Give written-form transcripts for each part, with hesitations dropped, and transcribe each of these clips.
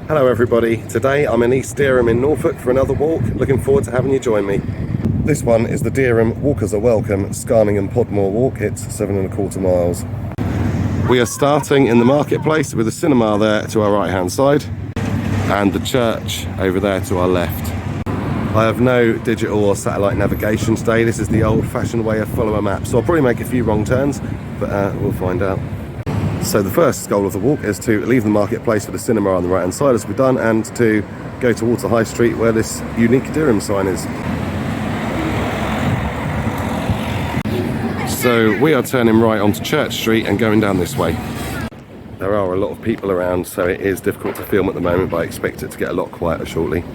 Hello everybody, today I'm in East Dereham in Norfolk for another walk. Looking forward to having you join me. This one is the Dereham Walkers Are Welcome Scarning and Podmore walk. It's 7.25 miles. We are starting in the marketplace with a cinema there to our right hand side and the church over there to our left. I have no digital or satellite navigation today. This is the old fashioned way of follow a map, so I'll probably make a few wrong turns, but we'll find out. So the first goal of the walk is to leave the marketplace with the cinema on the right hand side as we've done, and to go towards the high street where this unique Dereham sign is. So we are turning right onto Church Street and going down this way. There are a lot of people around, so it is difficult to film at the moment, but I expect it to get a lot quieter shortly.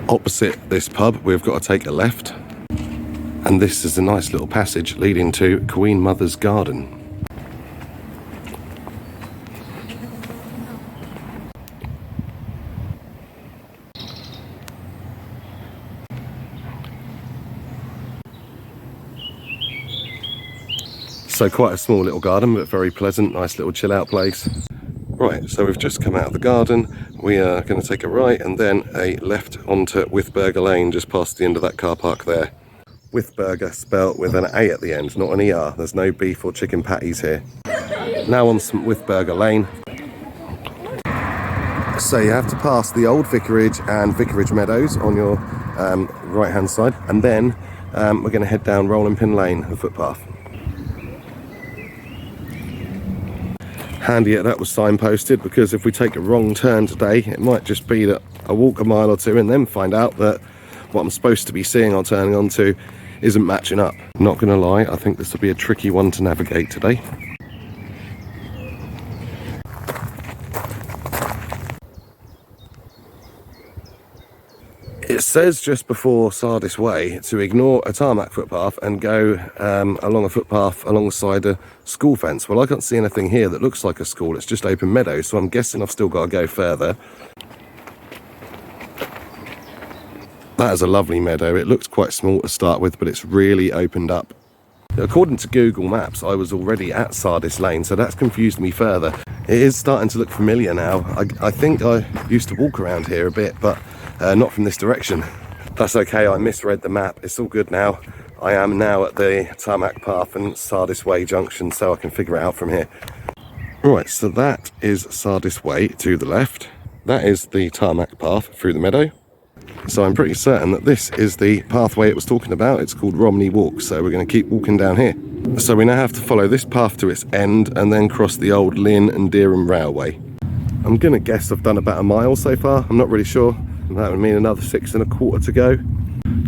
Opposite this pub we've got to take a left, and this is a nice little passage leading to Queen Mother's garden. So quite a small little garden, but very pleasant, nice little chill out place. Right, so we've just come out of the garden. We are going to take a right and then a left onto Withburger Lane, just past the end of that car park there. Withburger spelt with an A at the end, not an ER. There's no beef or chicken patties here. Now on St Withburger Lane. So you have to pass the old vicarage and Vicarage Meadows on your right hand side, and then we're going to head down Rolling Pin Lane, the footpath. Handy that was signposted, because if we take a wrong turn today, it might just be that I walk a mile or two and then find out that what I'm supposed to be seeing or turning onto isn't matching up. Not gonna lie, I think this will be a tricky one to navigate today. It says just before Sardis Way to ignore a tarmac footpath and go along a footpath alongside a school fence. Well, I can't see anything here that looks like a school. It's just open meadow, so I'm guessing I've still got to go further. That is a lovely meadow. It looks quite small to start with, but it's really opened up. According to Google Maps, I was already at Sardis Lane, so that's confused me further. It is starting to look familiar now. I think I used to walk around here a bit, but not from this direction. That's okay, I misread the map. It's all good now. I am now at the tarmac path and Sardis Way junction, so I can figure it out from here. Right, so that is Sardis Way to the left. That is the tarmac path through the meadow. So I'm pretty certain that this is the pathway it was talking about. It's called Romney Walk, so we're going to keep walking down here. So we now have to follow this path to its end and then cross the old Lynn and Dereham Railway. I'm going to guess I've done about a mile so far. I'm not really sure. That would mean another 6.25 to go.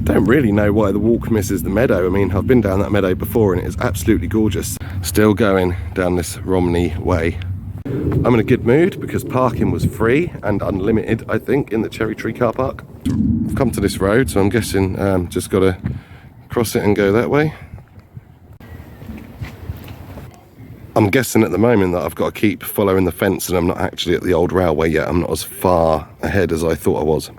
Don't really know why the walk misses the meadow. I mean, I've been down that meadow before and it is absolutely gorgeous. Still going down this Romney Way. I'm in a good mood because parking was free and unlimited, I think, in the Cherry Tree car park. I've come to this road, so I'm guessing just got to cross it and go that way. I'm guessing at the moment that I've got to keep following the fence and I'm not actually at the old railway yet. I'm not as far ahead as I thought I was.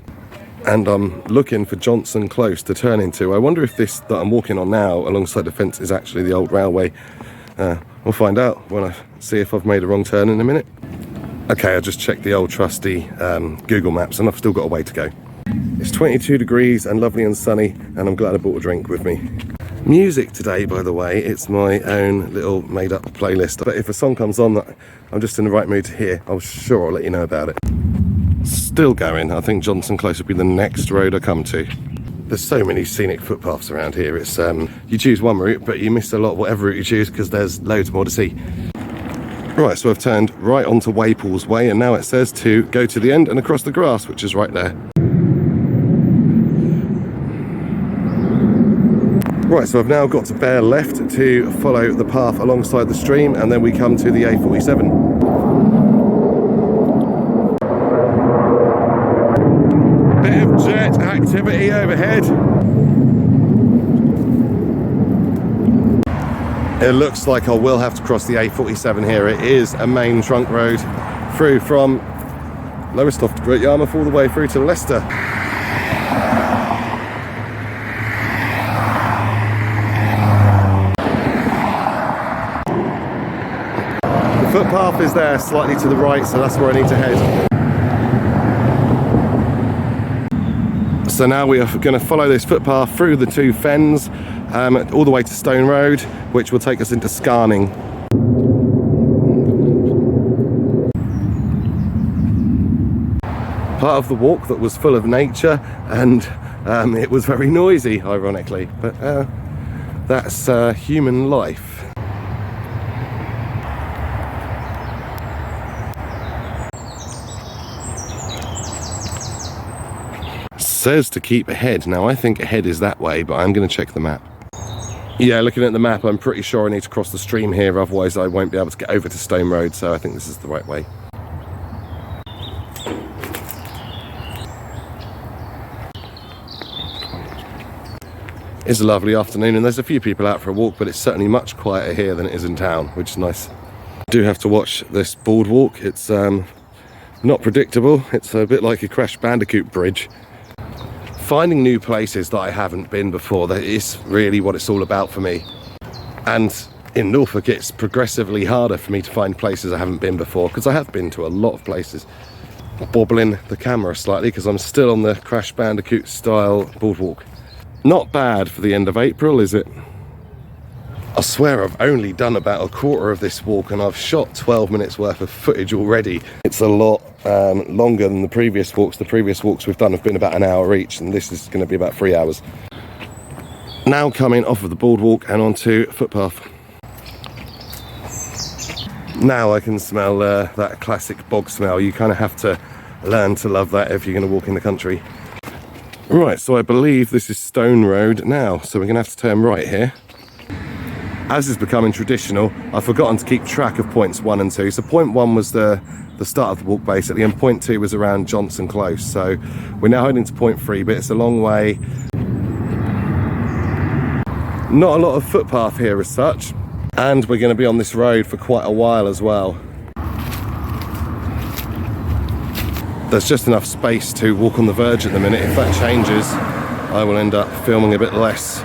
And I'm looking for Johnson Close to turn into. I wonder if this that I'm walking on now alongside the fence is actually the old railway. We'll find out when I see if I've made a wrong turn in a minute. Okay, I just checked the old trusty Google Maps and I've still got a way to go. It's 22 degrees and lovely and sunny, and I'm glad I brought a drink with me. Music today, by the way, it's my own little made-up playlist. But if a song comes on that I'm just in the right mood to hear, I'm sure I'll let you know about it. Still going. I think Johnson Close will be the next road I come to. There's so many scenic footpaths around here. It's you choose one route, but you miss a lot whatever route you choose because there's loads more to see. Right, so I've turned right onto Waples Way, and now it says to go to the end and across the grass, which is right there. Right, so I've now got to bear left to follow the path alongside the stream, and then we come to the A47. Bit of jet activity overhead. It looks like I will have to cross the A47 here. It is a main trunk road through from Lowestoft, Great Yarmouth, all the way through to Leicester. The footpath is there slightly to the right, so that's where I need to head. So now we are going to follow this footpath through the two fens, all the way to Stone Road, which will take us into Scarning. Part of the walk that was full of nature, and it was very noisy, ironically, but that's human life. Says to keep ahead. Now I think ahead is that way, but I'm going to check the map. Yeah, looking at the map, I'm pretty sure I need to cross the stream here, otherwise I won't be able to get over to Stone Road, so I think this is the right way. It's a lovely afternoon and there's a few people out for a walk, but it's certainly much quieter here than it is in town, which is nice. I do have to watch this boardwalk. It's not predictable. It's a bit like a Crash Bandicoot bridge. Finding new places that I haven't been before, that is really what it's all about for me. And in Norfolk, it's progressively harder for me to find places I haven't been before, because I have been to a lot of places. Bobbling the camera slightly because I'm still on the Crash Bandicoot style boardwalk. Not bad for the end of April, is it? I swear I've only done about a quarter of this walk and I've shot 12 minutes worth of footage already. It's a lot longer than the previous walks. The previous walks we've done have been about an hour each, and this is going to be about 3 hours. Now coming off of the boardwalk and onto footpath. Now I can smell that classic bog smell. You kind of have to learn to love that if you're going to walk in the country. Right, so I believe this is Stone Road now, so we're going to have to turn right here. As is becoming traditional, I've forgotten to keep track of points 1 and 2. So point 1 was the start of the walk basically, and point 2 was around Johnson Close. So we're now heading to point 3, but it's a long way. Not a lot of footpath here as such, and we're going to be on this road for quite a while as well. There's just enough space to walk on the verge at the minute. If that changes, I will end up filming a bit less.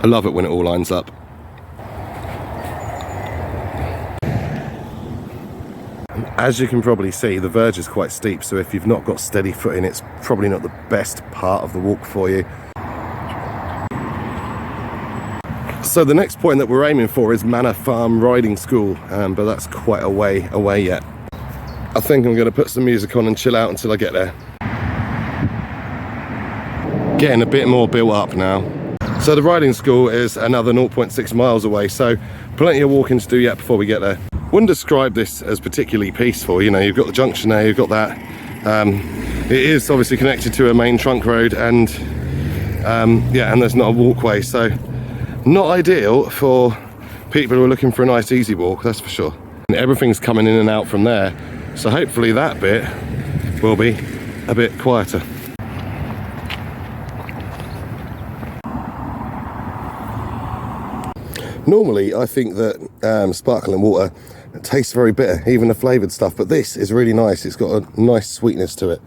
I love it when it all lines up. As you can probably see, the verge is quite steep, so if you've not got steady footing, it's probably not the best part of the walk for you. So the next point that we're aiming for is Manor Farm Riding School, but that's quite a way away yet. I think I'm going to put some music on and chill out until I get there. Getting a bit more built up now. So the riding school is another 0.6 miles away, so plenty of walking to do yet before we get there. Wouldn't describe this as particularly peaceful. You know, you've got the junction there, you've got that. It is obviously connected to a main trunk road, and yeah, and there's not a walkway, so not ideal for people who are looking for a nice easy walk, that's for sure. And everything's coming in and out from there, so hopefully that bit will be a bit quieter. Normally I think that sparkling water tastes very bitter, even the flavoured stuff, but this is really nice. It's got a nice sweetness to it.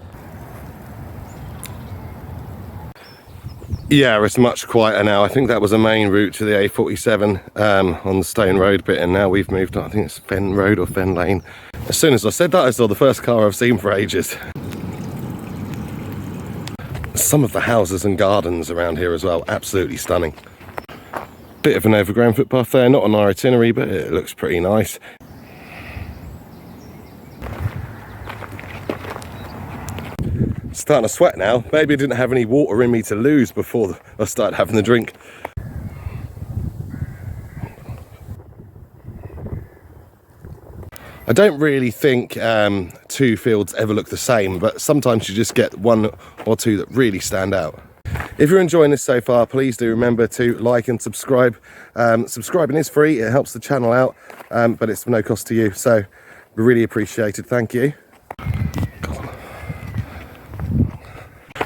Yeah, it's much quieter now. I think that was a main route to the A47 on the Stone Road bit, and now we've moved on. I think it's Fen Road or Fen Lane. As soon as I said that, I saw the first car I've seen for ages. Some of the houses and gardens around here as well, absolutely stunning. Bit of an overgrown footpath there, not on our itinerary, but it looks pretty nice. Starting to sweat now. Maybe I didn't have any water in me to lose before I started having the drink. I don't really think two fields ever look the same, but sometimes you just get one or two that really stand out. If you're enjoying this so far, please do remember to like and subscribe. Subscribing is free, it helps the channel out, but it's no cost to you, so we really appreciate it. Thank you.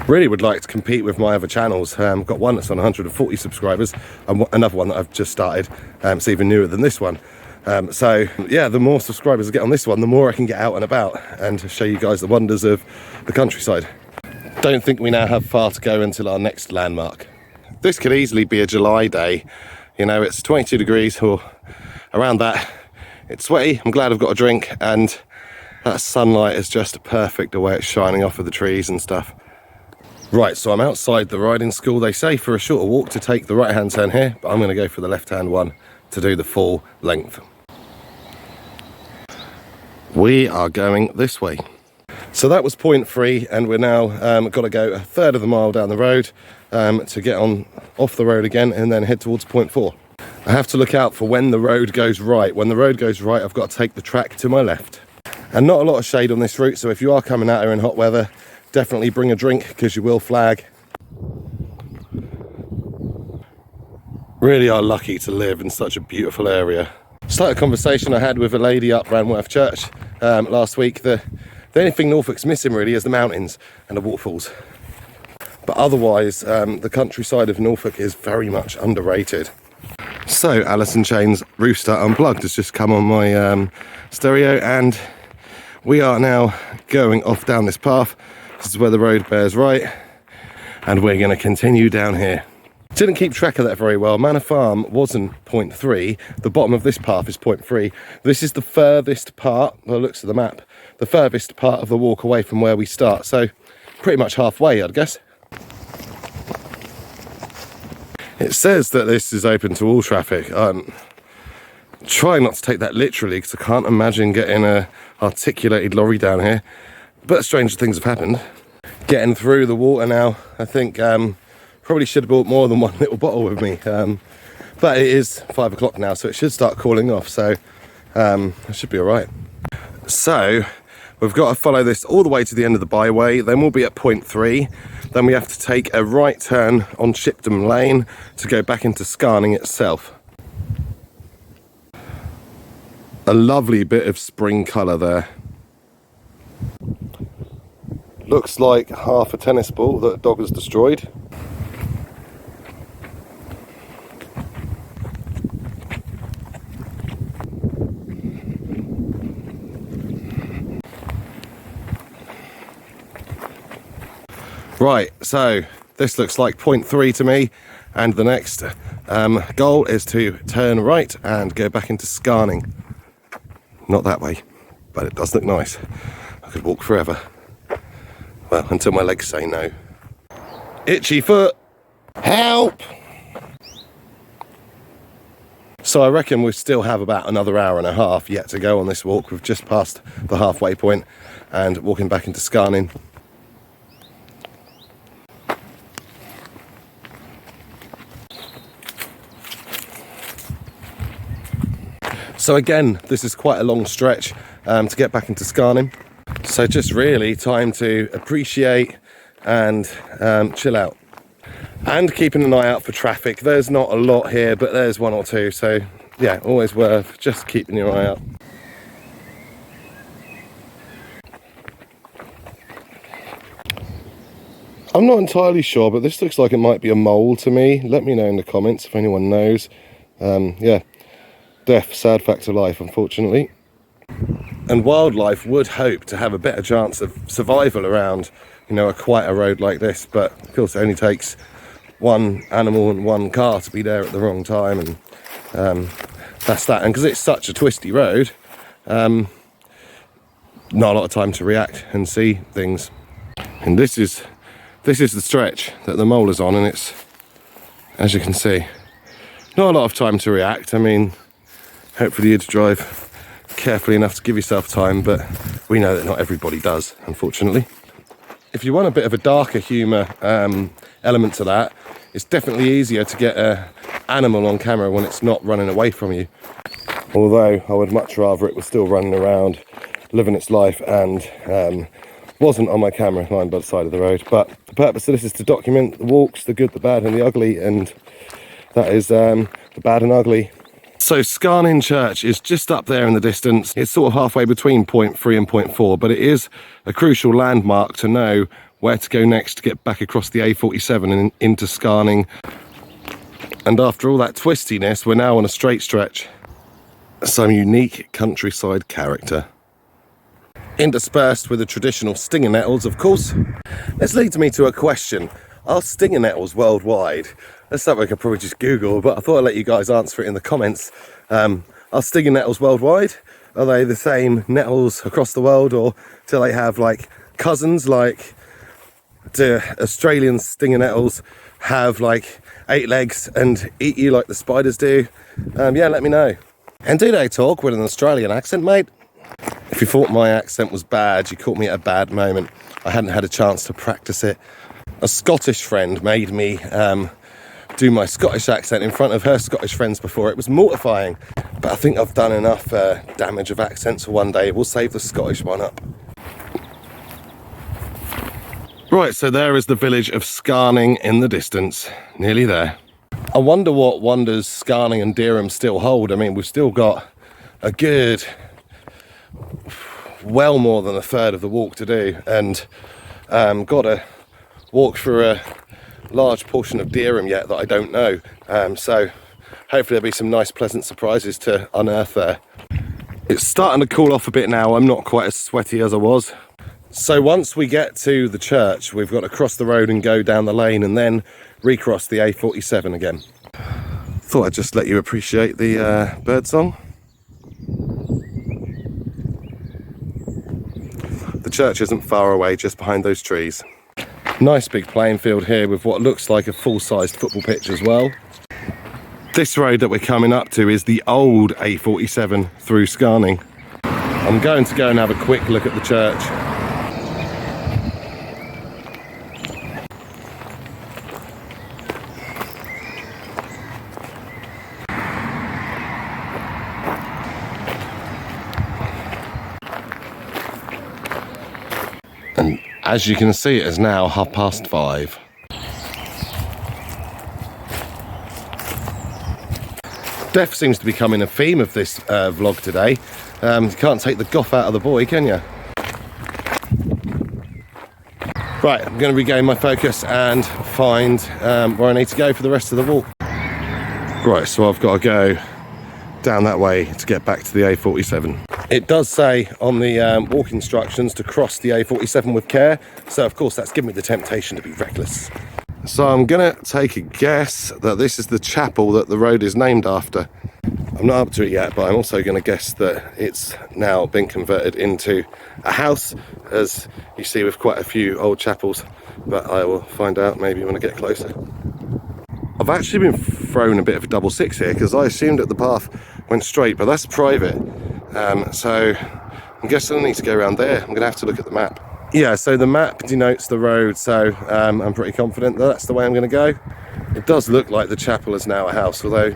Really would like to compete with my other channels. Got one that's on 140 subscribers and another one that I've just started. It's even newer than this one. So yeah, the more subscribers I get on this one, the more I can get out and about and show you guys the wonders of the countryside. Don't think we now have far to go until our next landmark. This could easily be a July day. You know, it's 22 degrees or around that. It's sweaty. I'm glad I've got a drink, and That sunlight is just perfect the way it's shining off of the trees and stuff. Right, so I'm outside the riding school. They say for a shorter walk to take the right hand turn here, but I'm going to go for the left hand one to do the full length. We are going this way. So that was point 3, and we're now got to go a third of the mile down the road to get on off the road again and then head towards point 4. I have to look out for when the road goes right. When the road goes right, I've got to take the track to my left. And not a lot of shade on this route, so if you are coming out here in hot weather, definitely bring a drink because you will flag. Really are lucky to live in such a beautiful area. Started a conversation I had with a lady up Ranworth Church last week. The only thing Norfolk's missing really is the mountains and the waterfalls. But otherwise, the countryside of Norfolk is very much underrated. So Alison Chain's Rooster Unplugged has just come on my stereo, and we are now going off down this path. This is where the road bears right, and we're going to continue down here. Didn't keep track of that very well. Manor Farm wasn't point 3. The bottom of this path is point 3. This is the furthest part, by the looks of the map, the furthest part of the walk away from where we start. So pretty much halfway, I'd guess. It says that this is open to all traffic. Try not to take that literally because I can't imagine getting a articulated lorry down here. But stranger things have happened. Getting through the water now, I think probably should have brought more than one little bottle with me. But it is 5 o'clock now, so it should start cooling off. So it should be all right. So we've got to follow this all the way to the end of the byway. Then we'll be at point 3. Then we have to take a right turn on Shipdham Lane to go back into Scarning itself. A lovely bit of spring colour there. Looks like half a tennis ball that a dog has destroyed. Right, so this looks like point 3 to me, and the next goal is to turn right and go back into Scarning. Not that way, but it does look nice. I could walk forever. Well, until my legs say no. Itchy foot! Help! So I reckon we still have about another hour and a half yet to go on this walk. We've just passed the halfway point and walking back into Scarning. So again, this is quite a long stretch to get back into Scarning. So just really time to appreciate and chill out. And keeping an eye out for traffic. There's not a lot here, but there's one or two. So yeah, always worth just keeping your eye out. I'm not entirely sure, but this looks like it might be a mole to me. Let me know in the comments if anyone knows. Yeah. Death, sad fact of life, unfortunately. And wildlife would hope to have a better chance of survival around, you know, a quieter road like this, but of course it only takes one animal and one car to be there at the wrong time, and that's that. And because it's such a twisty road, not a lot of time to react and see things. And this is the stretch that the mole is on, and it's, as you can see, not a lot of time to react. I mean, hopefully you'd drive carefully enough to give yourself time, but we know that not everybody does, unfortunately. If you want a bit of a darker humour element to that, it's definitely easier to get an animal on camera when it's not running away from you. Although I would much rather it was still running around, living its life, and wasn't on my camera lying by the side of the road. But the purpose of this is to document the walks, the good, the bad and the ugly, and that is the bad and ugly. So Scarning Church is just up there in the distance. It's sort of halfway between point 3 and point 4, but it is a crucial landmark to know where to go next to get back across the A47 and into Scarning. And after all that twistiness, we're now on a straight stretch. Some unique countryside character. Interspersed with the traditional stinger nettles, of course. This leads me to a question. Are stinger nettles worldwide? That's something I could probably just Google, but I thought I'd let you guys answer it in the comments. I Are stinging nettles worldwide? Are they the same nettles across the world, or do they have like cousins? Like, do Australian stinging nettles have like 8 legs and eat you like the spiders do? Yeah, let me know. And do they talk with an Australian accent, mate? If you thought my accent was bad, you caught me at a bad moment. I hadn't had a chance to practice it. A Scottish friend made me do my Scottish accent in front of her Scottish friends before. It was mortifying, but I think I've done enough damage of accents for one day. We'll save the Scottish one up. Right, so there is the village of Scarning in the distance, nearly there. I wonder what wonders Scarning and Dereham still hold. I mean, we've still got a good, well more than a third of the walk to do, and got to walk through a large portion of Dereham yet that I don't know. So hopefully there'll be some nice pleasant surprises to unearth there. It's starting to cool off a bit now. I'm not quite as sweaty as I was. So once we get to the church, we've got to cross the road and go down the lane and then recross the A47 again. Thought I'd just let you appreciate the bird song. The church isn't far away, just behind those trees. Nice big playing field here with what looks like a full-sized football pitch as well. This road that we're coming up to is the old A47 through Scarning. I'm going to go and have a quick look at the church. And as you can see, it is now 5:30. Death seems to be becoming a theme of this vlog today. You can't take the goth out of the boy, can you? Right, I'm going to regain my focus and find where I need to go for the rest of the walk. Right, so I've got to go down that way to get back to the A47. It does say on the walk instructions to cross the A47 with care, so of course that's given me the temptation to be reckless. So I'm gonna take a guess that this is the chapel that the road is named after. I'm not up to it yet, but I'm also gonna guess that it's now been converted into a house, as you see with quite a few old chapels, but I will find out maybe when I get closer. I've actually been thrown a bit of a double six here because I assumed that the path went straight, but that's private. So I'm guessing I need to go around there. I'm gonna have to look at the map. Yeah, so the map denotes the road, so I'm pretty confident that that's the way I'm gonna go. It does look like the chapel is now a house, although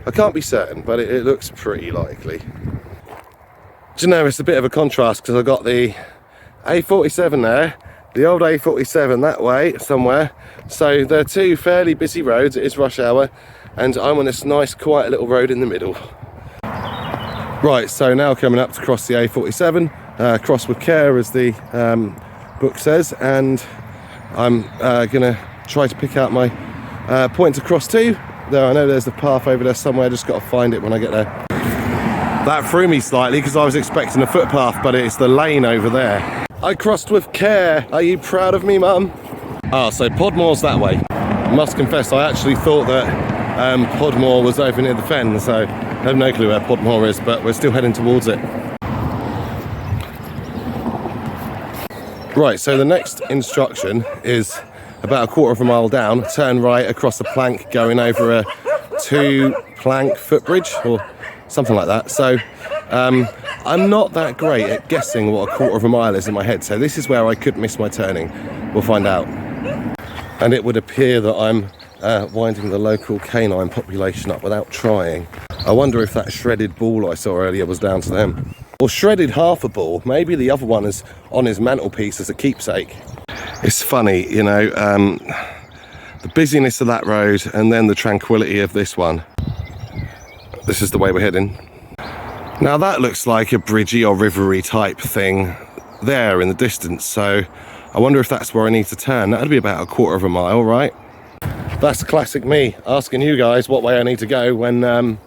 I can't be certain, but it looks pretty likely. Do you know, it's a bit of a contrast because I've got the A47 there, the old A47 that way somewhere. So they're two fairly busy roads, it is rush hour, and I'm on this nice quiet little road in the middle. Right, so now coming up to cross the A47, cross with care as the book says, and I'm gonna try to pick out my point to cross to. There, I know there's a path over there somewhere, just got to find it when I get there. That threw me slightly because I was expecting a footpath, but it's the lane over there. I crossed with care. Are you proud of me, Mum? Ah, so Podmore's that way. I must confess, I actually thought that Podmore was over near the fen, so I have no clue where Podmore is, but we're still heading towards it. Right, so the next instruction is about a quarter of a mile down, turn right across a plank going over a 2-plank footbridge or something like that. So I'm not that great at guessing what a quarter of a mile is in my head, so this is where I could miss my turning. We'll find out. And it would appear that I'm winding the local canine population up without trying. I wonder if that shredded ball I saw earlier was down to them. Or shredded half a ball. Maybe the other one is on his mantelpiece as a keepsake. It's funny, you know, the busyness of that road and then the tranquility of this one. This is the way we're heading. Now that looks like a bridgy or rivery type thing there in the distance, so I wonder if that's where I need to turn. That'd be about a quarter of a mile, right? That's classic me, asking you guys what way I need to go when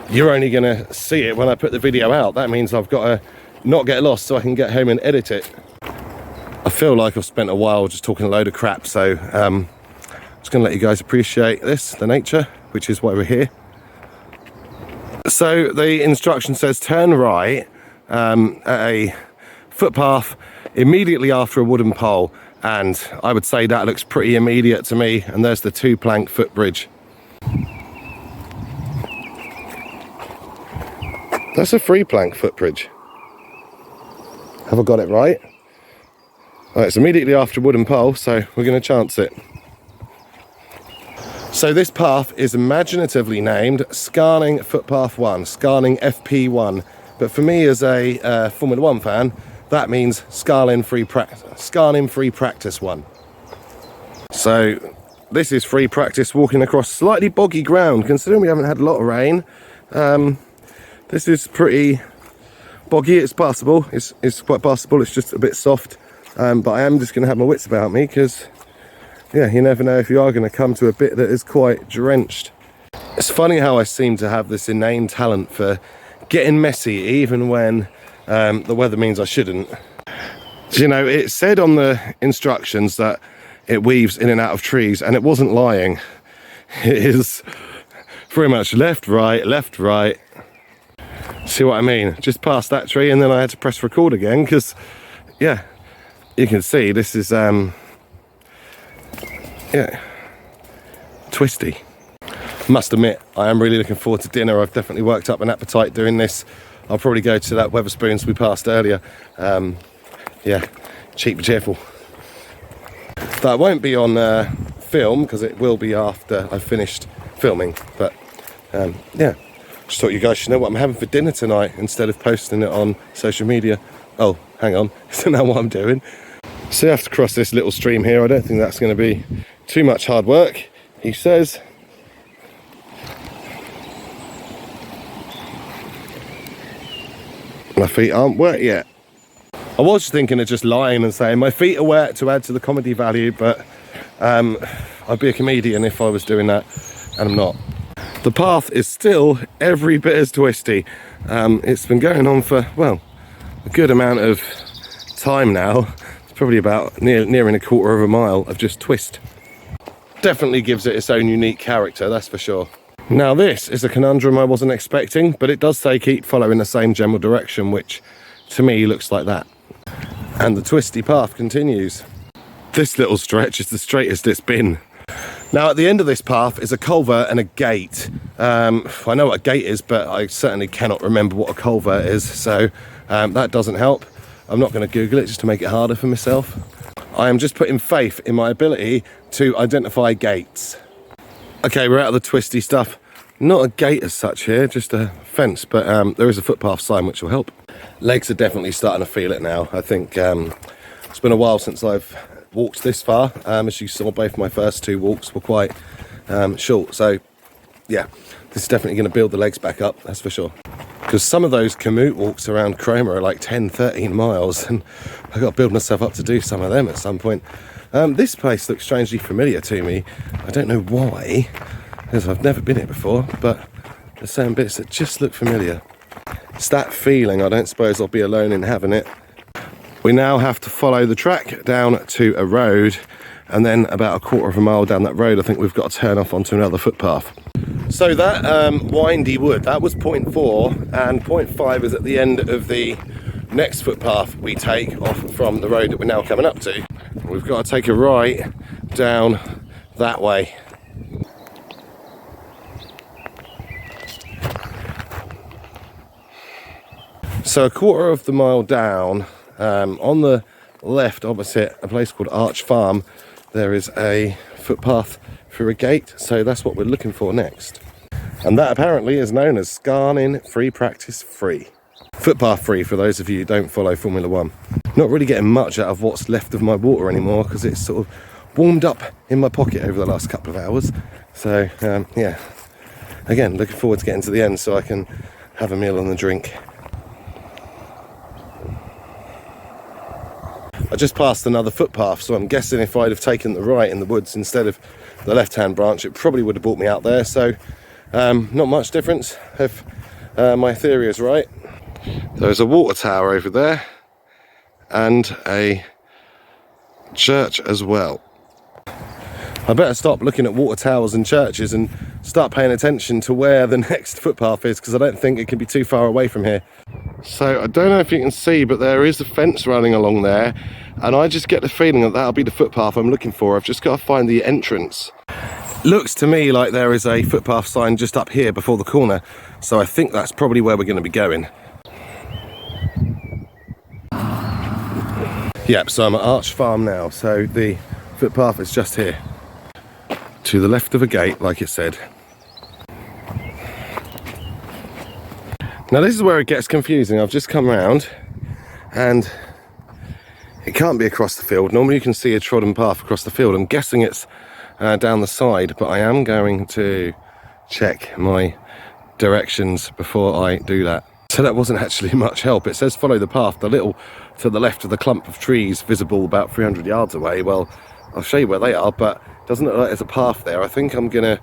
you're only gonna see it when I put the video out. That means I've got to not get lost so I can get home and edit it. I feel like I've spent a while just talking a load of crap, so I'm just gonna let you guys appreciate this, the nature, which is why we're here. So the instruction says turn right at a footpath immediately after a wooden pole, and I would say that looks pretty immediate to me. And there's the 2-plank footbridge. That's a 3-plank footbridge. Have I got it right? Oh, it's immediately after a wooden pole, so we're going to chance it. So this path is imaginatively named Scarning Footpath 1, Scarning FP1. But for me as a Formula 1 fan, that means Scarning Free Practice 1. So this is free practice walking across slightly boggy ground, considering we haven't had a lot of rain. This is pretty boggy. It's passable. It's quite passable. It's just a bit soft. But I am just going to have my wits about me because, yeah, you never know if you are going to come to a bit that is quite drenched. It's funny how I seem to have this inane talent for getting messy even when the weather means I shouldn't. You know, it said on the instructions that it weaves in and out of trees, and it wasn't lying. It is pretty much left, right. See what I mean? Just past that tree, and then I had to press record again because, yeah, you can see this is, yeah, twisty. Must admit, I am really looking forward to dinner. I've definitely worked up an appetite doing this. I'll probably go to that Wetherspoons we passed earlier. Yeah, cheap but cheerful. That won't be on film because it will be after I've finished filming. But yeah, just thought you guys should know what I'm having for dinner tonight instead of posting it on social media. Oh, hang on, isn't that what I'm doing? So you have to cross this little stream here. I don't think that's going to be too much hard work, he says. My feet aren't wet yet. I was thinking of just lying and saying my feet are wet to add to the comedy value, but I'd be a comedian if I was doing that, and I'm not. The path is still every bit as twisty. It's been going on for, well, a good amount of time now. It's probably about nearing a quarter of a mile of just twist. Definitely gives it its own unique character, that's for sure. Now this is a conundrum I wasn't expecting, but it does say keep following the same general direction, which to me looks like that. And the twisty path continues. This little stretch is the straightest it's been. Now at the end of this path is a culvert and a gate. I know what a gate is, but I certainly cannot remember what a culvert is, so that doesn't help. I'm not going to Google it just to make it harder for myself. I am just putting faith in my ability to identify gates. Okay, we're out of the twisty stuff. Not a gate as such here, just a fence, but there is a footpath sign which will help. Legs are definitely starting to feel it now. I think it's been a while since I've walked this far. As you saw, both my first 2 walks were quite short. So yeah, this is definitely going to build the legs back up, that's for sure. Because some of those commute walks around Cromer are like 10, 13 miles, and I've got to build myself up to do some of them at some point. This place looks strangely familiar to me. I don't know why, because I've never been here before, but there's certain bits that just look familiar. It's that feeling. I don't suppose I'll be alone in having it. We now have to follow the track down to a road, and then about a quarter of a mile down that road I think we've got to turn off onto another footpath. So that windy wood, that was point 4, and point 5 is at the end of the next footpath we take off from the road that we're now coming up to. We've got to take a right down that way. So a quarter of the mile down, on the left opposite a place called Arch Farm, there is a footpath through a gate, so that's what we're looking for next. And that apparently is known as Scarning Free Practice Free. Footpath free for those of you who don't follow Formula 1. Not really getting much out of what's left of my water anymore because it's sort of warmed up in my pocket over the last couple of hours. So yeah, again, looking forward to getting to the end so I can have a meal and a drink. I just passed another footpath, so I'm guessing if I'd have taken the right in the woods instead of the left-hand branch, it probably would have brought me out there. So not much difference if my theory is right. There's a water tower over there and a church as well. I better stop looking at water towers and churches and start paying attention to where the next footpath is, because I don't think it can be too far away from here. So I don't know if you can see, but there is a fence running along there, and I just get the feeling that that'll be the footpath I'm looking for. I've just got to find the entrance. Looks to me like there is a footpath sign just up here before the corner, so I think that's probably where we're going to be going. Yep, so I'm at Arch Farm now, so the footpath is just here, to the left of a gate, like it said. Now this is where it gets confusing. I've just come round and it can't be across the field. Normally you can see a trodden path across the field. I'm guessing it's down the side, but I am going to check my directions before I do that. So that wasn't actually much help. It says follow the path, the little to the left of the clump of trees visible about 300 yards away. Well, I'll show you where they are, but it doesn't look like there's a path there. I think I'm gonna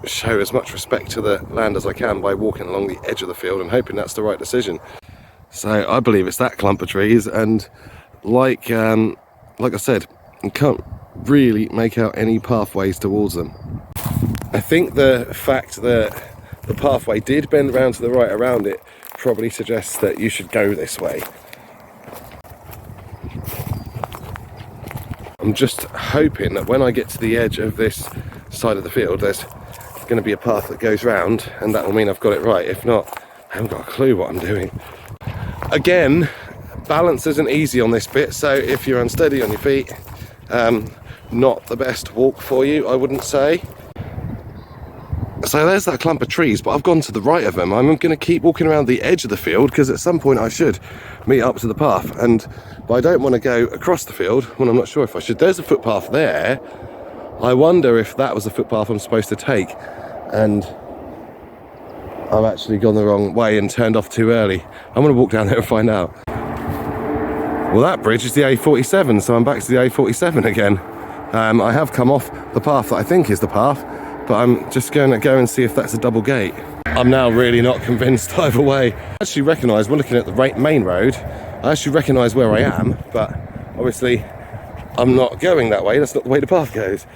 show as much respect to the land as I can by walking along the edge of the field and hoping that's the right decision. So I believe it's that clump of trees, and like I said, you can't really make out any pathways towards them. I think the fact that the pathway did bend round to the right around it probably suggests that you should go this way. I'm just hoping that when I get to the edge of this side of the field, there's going to be a path that goes round, and that will mean I've got it right. If not, I haven't got a clue what I'm doing. Again, balance isn't easy on this bit, so if you're unsteady on your feet, not the best walk for you, I wouldn't say. So there's that clump of trees, but I've gone to the right of them. I'm going to keep walking around the edge of the field, because at some point I should meet up to the path, but I don't want to go across the field when I'm not sure if I should. There's a footpath there. I wonder if that was the footpath I'm supposed to take, and I've actually gone the wrong way and turned off too early. I'm going to walk down there and find out. Well, that bridge is the A47, so I'm back to the A47 again. I have come off the path that I think is the path, but I'm just going to go and see if that's a double gate. I'm now really not convinced either way. I actually recognise, we're looking at the main road, I actually recognise where I am, but obviously I'm not going that way. That's not the way the path goes.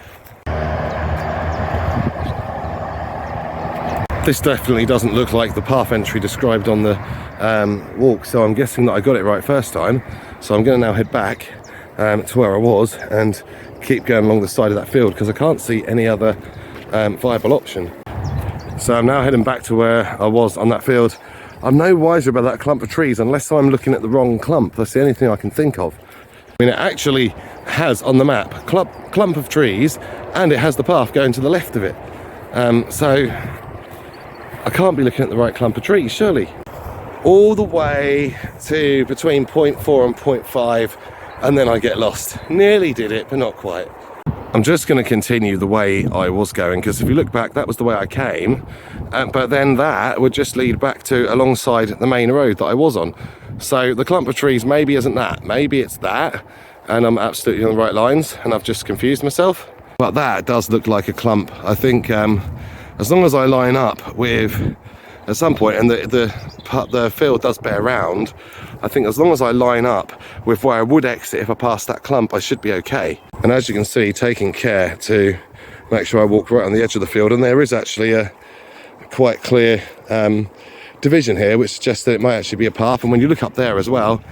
This definitely doesn't look like the path entry described on the walk, so I'm guessing that I got it right first time. So I'm going to now head back to where I was and keep going along the side of that field, because I can't see any other viable option. So I'm now heading back to where I was on that field. I'm no wiser about that clump of trees unless I'm looking at the wrong clump. That's the only thing I can think of. I mean, it actually has on the map clump of trees, and it has the path going to the left of it. So I can't be looking at the right clump of trees, surely. All the way to between point 4 and point 5, and then I get lost. Nearly did it, but not quite. I'm just going to continue the way I was going, because if you look back, that was the way I came, but then that would just lead back to alongside the main road that I was on. So the clump of trees maybe isn't that, maybe it's that, and I'm absolutely on the right lines, and I've just confused myself. But that does look like a clump. I think as long as I line up with, at some point, and the field does bear round, I think as long as I line up with where I would exit if I passed that clump, I should be okay. And as you can see, taking care to make sure I walk right on the edge of the field, and there is actually a quite clear division here, which suggests that it might actually be a path. And when you look up there as well,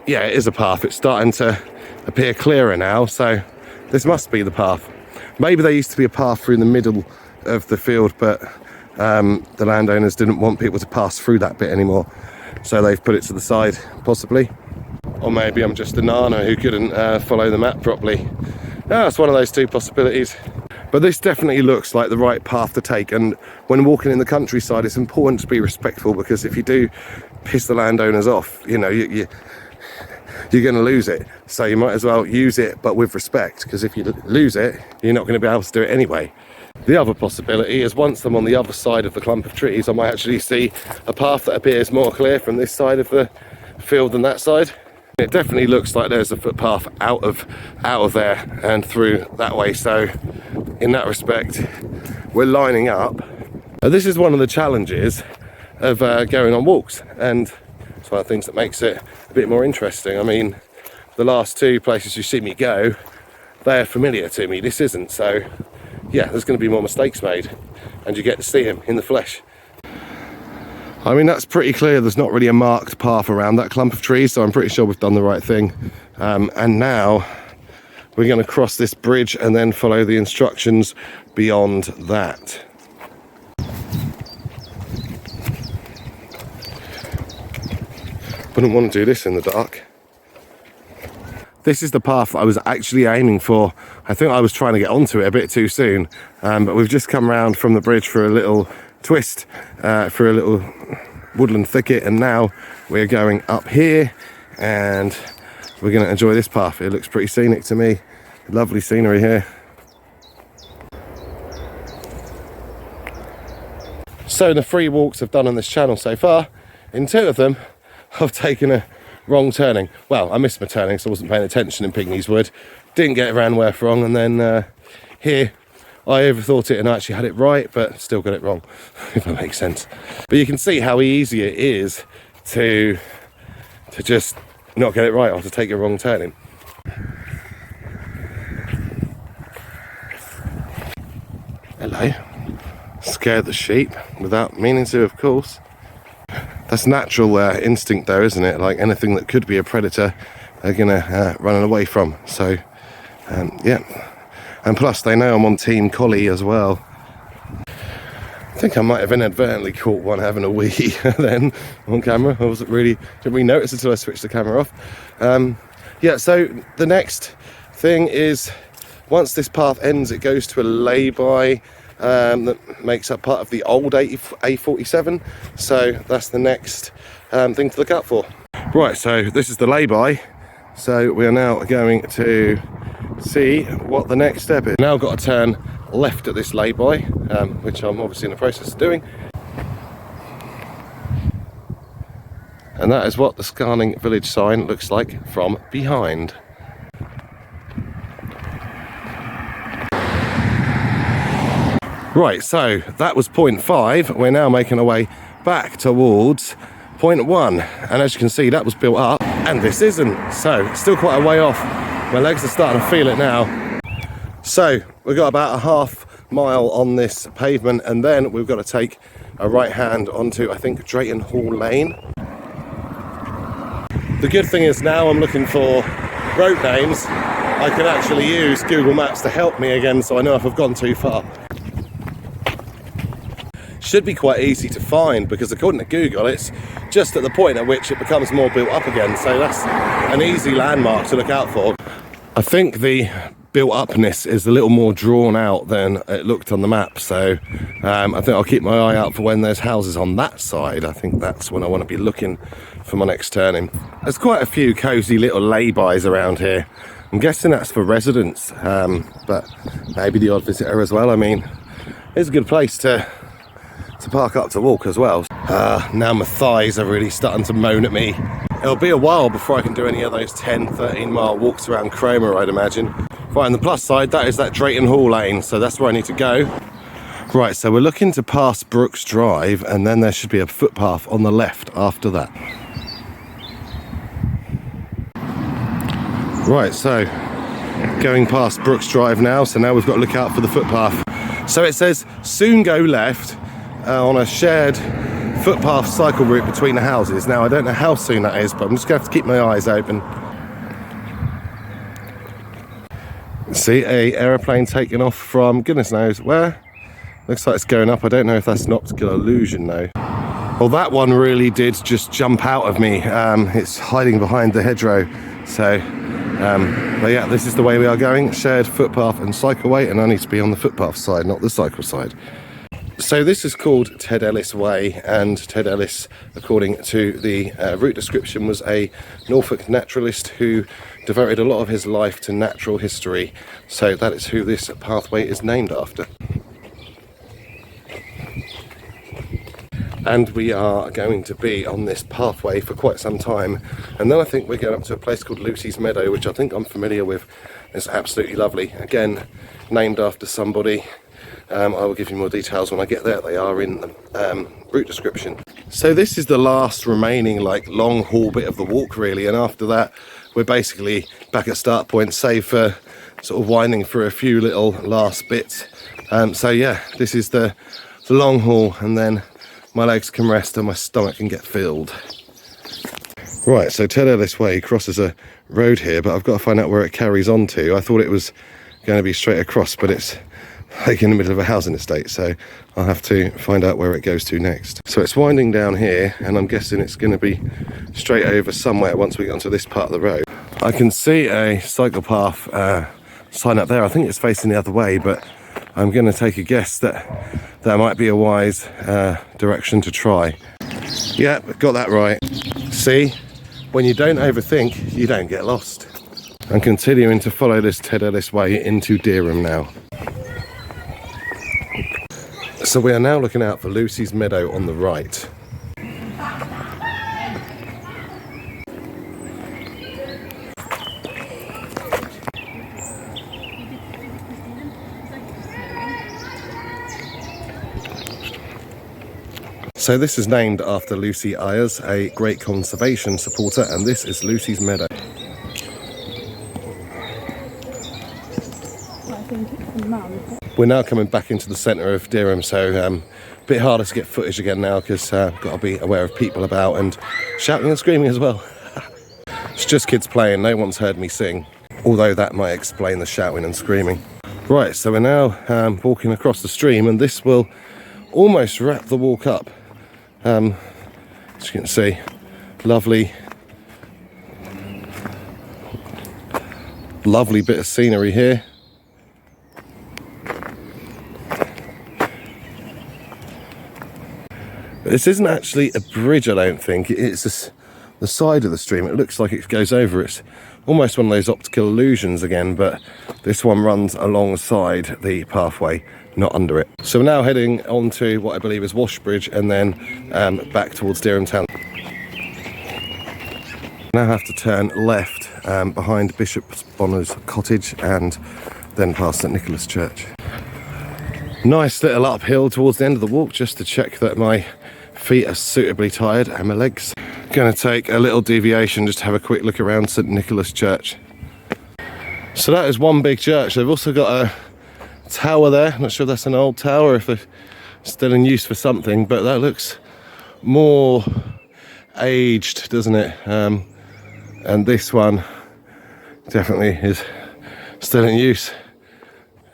yeah, it is a path. It's starting to appear clearer now, so this must be the path. Maybe there used to be a path through the middle of the field, but the landowners didn't want people to pass through that bit anymore, so they've put it to the side, possibly. Or maybe I'm just a nana who couldn't follow the map properly. It's one of those two possibilities. But this definitely looks like the right path to take, and when walking in the countryside, it's important to be respectful, because if you do piss the landowners off, you know, you're going to lose it. So you might as well use it, but with respect, because if you lose it, you're not going to be able to do it anyway. The other possibility is, once I'm on the other side of the clump of trees, I might actually see a path that appears more clear from this side of the field than that side. It definitely looks like there's a footpath out of there and through that way, so in that respect we're lining up. This is one of the challenges of going on walks, and it's one of the things that makes it a bit more interesting. I mean, the last two places you see me go, they're familiar to me. This isn't, so yeah, there's going to be more mistakes made, and you get to see him in the flesh. I mean, that's pretty clear. There's not really a marked path around that clump of trees, so I'm pretty sure we've done the right thing. And now we're going to cross this bridge and then follow the instructions beyond that. Wouldn't want to do this in the dark. This is the path I was actually aiming for. I think I was trying to get onto it a bit too soon, but we've just come round from the bridge for a little twist, for a little woodland thicket, and now we're going up here and we're going to enjoy this path. It looks pretty scenic to me. Lovely scenery here. So the 3 walks I've done on this channel so far, in 2 of them I've taken a wrong turning. Well, I missed my turning, so I wasn't paying attention in Pygmies Wood. Didn't get around Worth wrong, and then here I overthought it and I actually had it right, but still got it wrong, if that makes sense. But you can see how easy it is to just not get it right or to take a wrong turning. Hello. Scared the sheep without meaning to, of course. That's natural instinct though, isn't it? Like anything that could be a predator, they're gonna run away from. So, yeah. And plus they know I'm on Team Collie as well. I think I might have inadvertently caught one having a wee then on camera. I didn't really notice until I switched the camera off. Yeah, so the next thing is, once this path ends, it goes to a lay-by that makes up part of the old A47. So that's the next thing to look out for. Right, so this is the lay-by. So we are now going to see what the next step is. Now got to turn left at this lay-by, which I'm obviously in the process of doing. And that is what the Scarning village sign looks like from behind. Right, so that was point 5. We're now making our way back towards point 1. And as you can see, that was built up, and this isn't. So it's still quite a way off. My legs are starting to feel it now. So we've got about a half-mile on this pavement, and then we've got to take a right hand onto, I think, Drayton Hall Lane. The good thing is now I'm looking for road names. I can actually use Google Maps to help me again, so I know if I've gone too far. Should be quite easy to find, because according to Google it's just at the point at which it becomes more built up again, so that's an easy landmark to look out for. I think the built upness is a little more drawn out than it looked on the map, so I think I'll keep my eye out for when there's houses on that side. I think that's when I want to be looking for my next turning. There's quite a few cosy little lay-bys around here. I'm guessing that's for residents, but maybe the odd visitor as well. I mean, it's a good place to park up to walk as well. Now my thighs are really starting to moan at me. It'll be a while before I can do any of those 10-13 mile walks around Cromer, I'd imagine. Right, on the plus side, that is that Drayton Hall Lane, so that's where I need to go. Right, so we're looking to pass Brooks Drive, and then there should be a footpath on the left after that. Right, so going past Brooks Drive now, so now we've got to look out for the footpath. So it says soon go left on a shared footpath cycle route between the houses. Now I don't know how soon that is, but I'm just going to have to keep my eyes open. See a aeroplane taking off from goodness knows where. Looks like it's going up. I don't know if that's an optical illusion though. Well, that one really did just jump out of me. It's hiding behind the hedgerow. So but yeah, this is the way we are going, shared footpath and cycleway, and I need to be on the footpath side, not the cycle side. So this is called Ted Ellis Way, and Ted Ellis, according to the route description, was a Norfolk naturalist who devoted a lot of his life to natural history. So that is who this pathway is named after. And we are going to be on this pathway for quite some time, and then I think we're going up to a place called Lucy's Meadow, which I think I'm familiar with. It's absolutely lovely, again named after somebody. I will give you more details when I get there. They are in the route description. So this is the last remaining long haul bit of the walk really, and after that we're basically back at start point, save for sort of winding through a few little last bits. So yeah, this is the long haul, and then my legs can rest and my stomach can get filled. Right, so Ted Ellis Way crosses a road here, but I've got to find out where it carries on to. I thought it was going to be straight across, but it's like in the middle of a housing estate, so I'll have to find out where it goes to next. So it's winding down here, and I'm guessing it's going to be straight over somewhere once we get onto this part of the road. I can see a cycle path sign up there. I think it's facing the other way, but I'm going to take a guess that that might be a wise direction to try. Yeah, got that right. See, when you don't overthink, you don't get lost. I'm continuing to follow this Ted Ellis Way into Dereham now. So we are now looking out for Lucy's Meadow on the right. So this is named after Lucy Ayres, a great conservation supporter, and this is Lucy's Meadow. I think it's the mum. We're now coming back into the centre of Dereham, so a bit harder to get footage again now because I've got to be aware of people about and shouting and screaming as well. It's just kids playing, no one's heard me sing, although that might explain the shouting and screaming. Right, so we're now walking across the stream, and this will almost wrap the walk up. As you can see, lovely bit of scenery here. But this isn't actually a bridge, I don't think. It's the side of the stream. It looks like it goes over. It's almost one of those optical illusions again, but this one runs alongside the pathway, not under it. So we're now heading on to what I believe is Washbridge, and then back towards Dereham town. Now have to turn left behind Bishop Bonner's cottage and then past St Nicholas Church. Nice little uphill towards the end of the walk, just to check that my feet are suitably tired and my legs. Going to take a little deviation just to have a quick look around St Nicholas Church. So that is one big church. They've also got a tower there. I'm not sure if that's an old tower, if they're still in use for something, but that looks more aged, doesn't it? And this one definitely is still in use.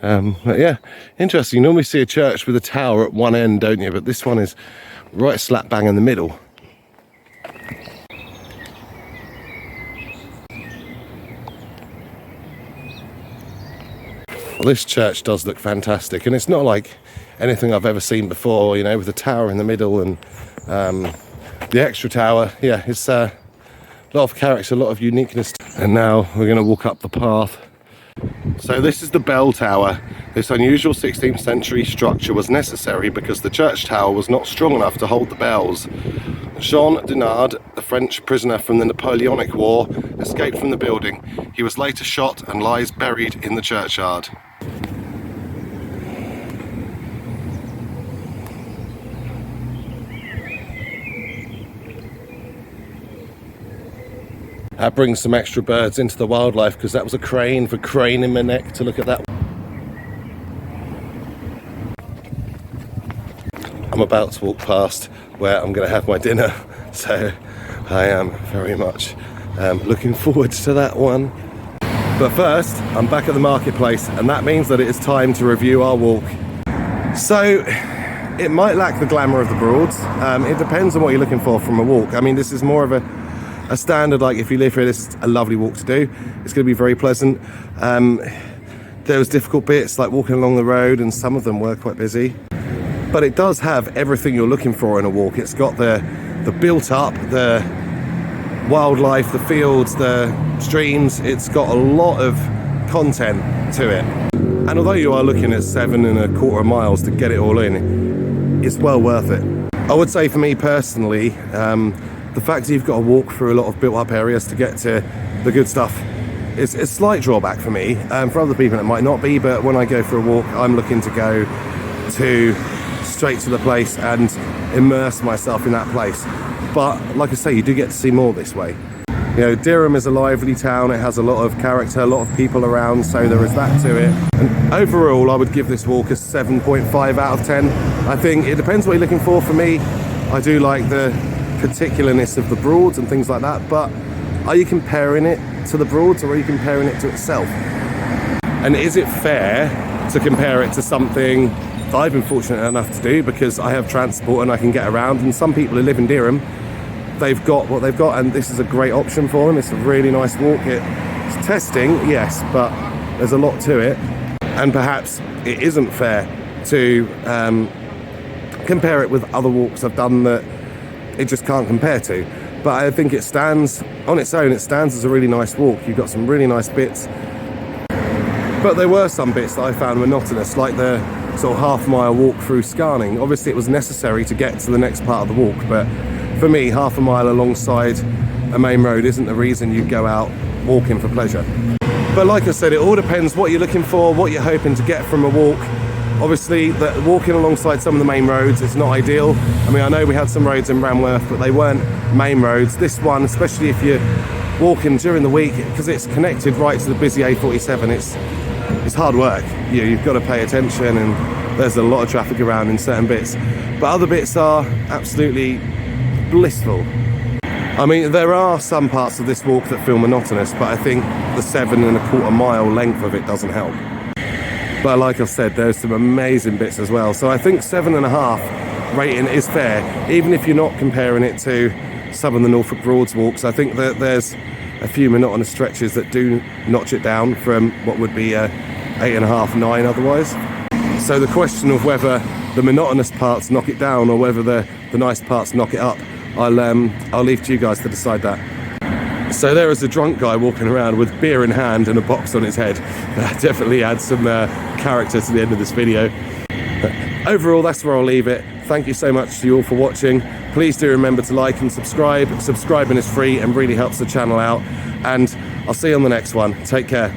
But yeah, interesting. You normally see a church with a tower at one end, don't you? But this one is right slap bang in the middle. Well, this church does look fantastic, and it's not like anything I've ever seen before, you know, with a tower in the middle and the extra tower. Yeah, it's a lot of character, a lot of uniqueness. And now we're going to walk up the path. So this is the bell tower. This unusual 16th century structure was necessary because the church tower was not strong enough to hold the bells. Jean Dinard, the French prisoner from the Napoleonic War, escaped from the building. He was later shot and lies buried in the churchyard. That brings some extra birds into the wildlife, because that was a crane, for craning my neck to look at that. I'm about to walk past where I'm going to have my dinner, so I am very much looking forward to that one. But first, I'm back at the marketplace, and that means that it is time to review our walk. So it might lack the glamour of the Broads. It depends on what you're looking for from a walk. I mean, this is more of a standard, like if you live here, this is a lovely walk to do. It's going to be very pleasant. There was difficult bits like walking along the road, and some of them were quite busy. But it does have everything you're looking for in a walk. It's got the built up, the wildlife, the fields, the streams. It's got a lot of content to it. And although you are looking at 7¼ miles to get it all in, it's well worth it. I would say for me personally, the fact that you've got to walk through a lot of built up areas to get to the good stuff is a slight drawback for me. For other people it might not be, but when I go for a walk, I'm looking to go straight to the place and immerse myself in that place. But like I say, you do get to see more this way. You know, Dereham is a lively town, it has a lot of character, a lot of people around, so there is that to it. And overall, I would give this walk a 7.5 out of 10. I think it depends what you're looking for. For me, I do like the particularness of the Broads and things like that, but are you comparing it to the Broads or are you comparing it to itself? And is it fair to compare it to something that I've been fortunate enough to do, because I have transport and I can get around, and some people who live in Dereham, they've got what they've got, and this is a great option for them. It's a really nice walk. It's testing, yes, but there's a lot to it, and perhaps it isn't fair to compare it with other walks I've done that it just can't compare to. But I think it stands on its own. It stands as a really nice walk. You've got some really nice bits, but there were some bits that I found monotonous, like the sort of half-mile walk through Scarning. Obviously it was necessary to get to the next part of the walk, but for me, half a mile alongside a main road isn't the reason you go out walking for pleasure. But like I said, it all depends what you're looking for, what you're hoping to get from a walk. Obviously, walking alongside some of the main roads is not ideal. I mean, I know we had some roads in Bramworth, but they weren't main roads. This one, especially if you're walking during the week, because it's connected right to the busy A47, it's hard work. You've got to pay attention, and there's a lot of traffic around in certain bits. But other bits are absolutely blissful. I mean, there are some parts of this walk that feel monotonous, but I think the 7.25 mile length of it doesn't help. But like I've said, there's some amazing bits as well. So I think 7.5 rating is fair, even if you're not comparing it to some of the Norfolk Broads walks. I think that there's a few monotonous stretches that do notch it down from what would be 8.5, 9 otherwise. So the question of whether the monotonous parts knock it down or whether the nice parts knock it up, I'll leave to you guys to decide that. So there is a drunk guy walking around with beer in hand and a box on his head. That definitely adds some character to the end of this video. Overall, that's where I'll leave it. Thank you so much to you all for watching. Please do remember to like and subscribe. Subscribing is free and really helps the channel out. And I'll see you on the next one. Take care.